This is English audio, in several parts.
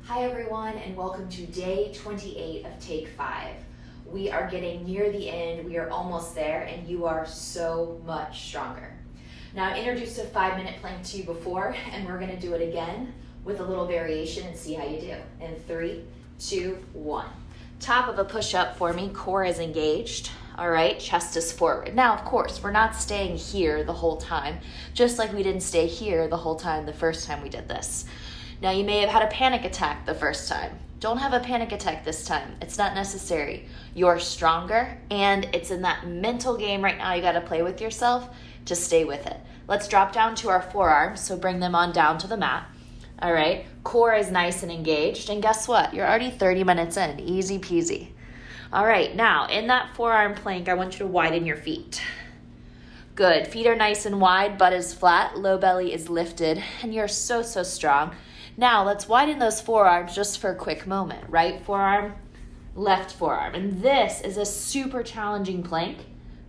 Hi everyone, and welcome to day 28 of Take 5. We are getting near the end, we are almost there, and you are so much stronger. Now I introduced a 5-minute plank to you before, and we're gonna do it again with a little variation and see how you do. In 3, 2, 1. Top of a push-up for me, core is engaged. All right, chest is forward. Now, of course, we're not staying here the whole time, just like we didn't stay here the whole time the first time we did this. Now, you may have had a panic attack the first time. Don't have a panic attack this time. It's not necessary. You're stronger, and it's in that mental game right now you got to play with yourself to stay with it. Let's drop down to our forearms, so bring them on down to the mat. All right, core is nice and engaged, and guess what? You're already 30 minutes in, easy peasy. All right, now in that forearm plank, I want you to widen your feet. Good, feet are nice and wide, butt is flat, low belly is lifted, and you're so strong. Now let's widen those forearms just for a quick moment. Right forearm, left forearm. And this is a super challenging plank,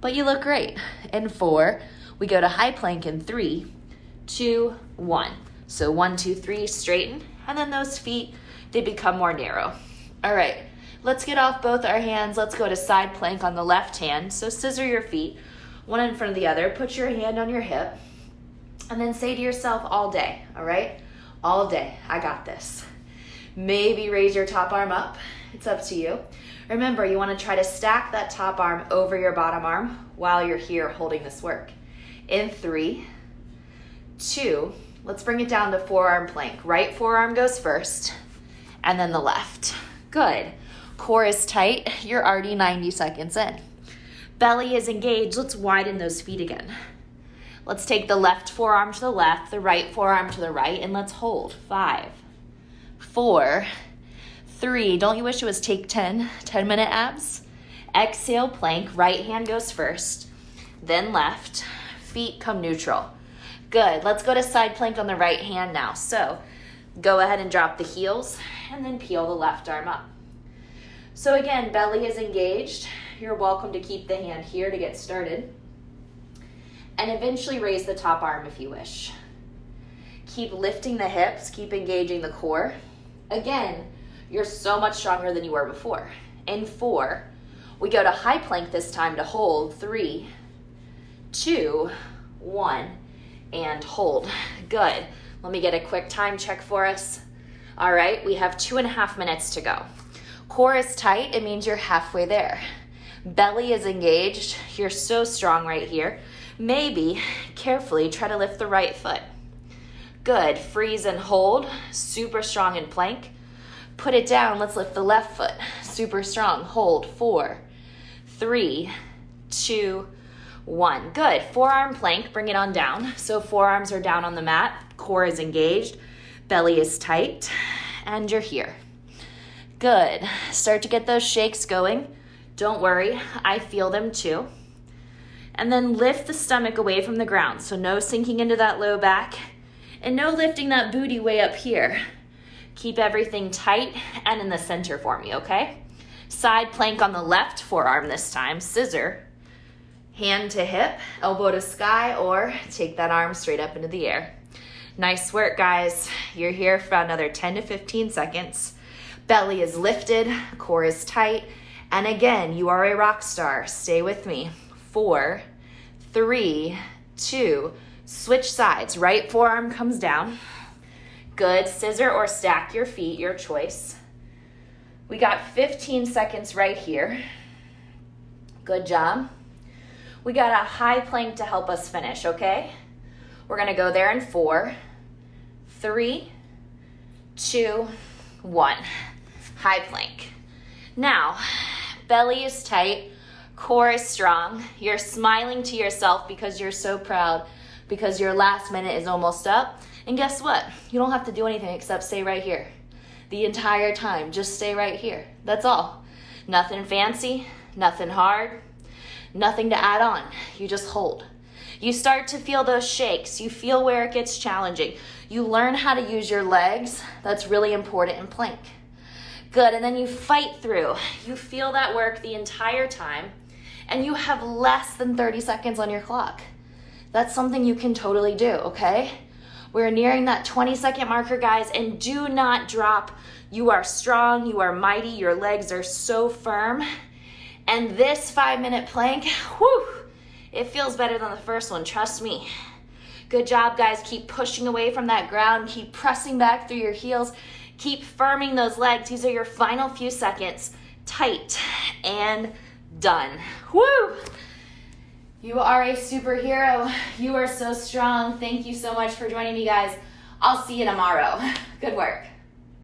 but you look great. In 4, we go to high plank in 3, 2, 1. So 1, 2, 3, straighten, and then those feet, they become more narrow. All right, let's get off both our hands. Let's go to side plank on the left hand. So scissor your feet, one in front of the other. Put your hand on your hip, and then say to yourself all day, all right? All day, I got this. Maybe raise your top arm up. It's up to you. Remember, you want to try to stack that top arm over your bottom arm while you're here holding this work. In 3, 2, let's bring it down to forearm plank. Right forearm goes first, and then the left. Good. Core is tight. You're already 90 seconds in. Belly is engaged. Let's widen those feet again. Let's take the left forearm to the left, the right forearm to the right, and let's hold. 5, 4, 3. Don't you wish it was take 10? 10-minute abs? Exhale, plank. Right hand goes first, then left. Feet come neutral. Good. Let's go to side plank on the right hand now. So go ahead and drop the heels and then peel the left arm up. So again, belly is engaged. You're welcome to keep the hand here to get started. And eventually raise the top arm if you wish. Keep lifting the hips, keep engaging the core. Again, you're so much stronger than you were before. In 4, we go to high plank this time to hold. 3, 2, 1, and hold. Good. Let me get a quick time check for us. All right, we have 2.5 minutes to go. Core is tight, it means you're halfway there. Belly is engaged, you're so strong right here. Maybe, carefully, try to lift the right foot. Good, freeze and hold, super strong in plank. Put it down, let's lift the left foot, super strong, hold. 4, 3, 2, 1. Good, forearm plank, bring it on down. So forearms are down on the mat, core is engaged, belly is tight, and you're here. Good, start to get those shakes going. Don't worry, I feel them too. And then lift the stomach away from the ground. So no sinking into that low back and no lifting that booty way up here. Keep everything tight and in the center for me, okay? Side plank on the left forearm this time. Scissor, hand to hip, elbow to sky, or take that arm straight up into the air. Nice work, guys. You're here for another 10 to 15 seconds. Belly is lifted, core is tight. And again, you are a rock star. Stay with me. 4, 3, 2, switch sides. Right forearm comes down. Good, scissor or stack your feet, your choice. We got 15 seconds right here. Good job. We got a high plank to help us finish, okay? We're gonna go there in 4, 3, 2, 1. High plank. Now, belly is tight. Core is strong. You're smiling to yourself because you're so proud, because your last minute is almost up. And guess what? You don't have to do anything except stay right here. The entire time, just stay right here. That's all. Nothing fancy, nothing hard, nothing to add on. You just hold. You start to feel those shakes. You feel where it gets challenging. You learn how to use your legs. That's really important in plank. Good, and then you fight through. You feel that work the entire time. And you have less than 30 seconds on your clock. That's something you can totally do, okay? We're nearing that 20-second marker, guys, and do not drop. You are strong, you are mighty, your legs are so firm. And this 5-minute plank, whew, it feels better than the first one, trust me. Good job, guys. Keep pushing away from that ground. Keep pressing back through your heels. Keep firming those legs. These are your final few seconds. Tight and done. Woo! You are a superhero. You are so strong. Thank you so much for joining me, guys. I'll see you tomorrow. Good work.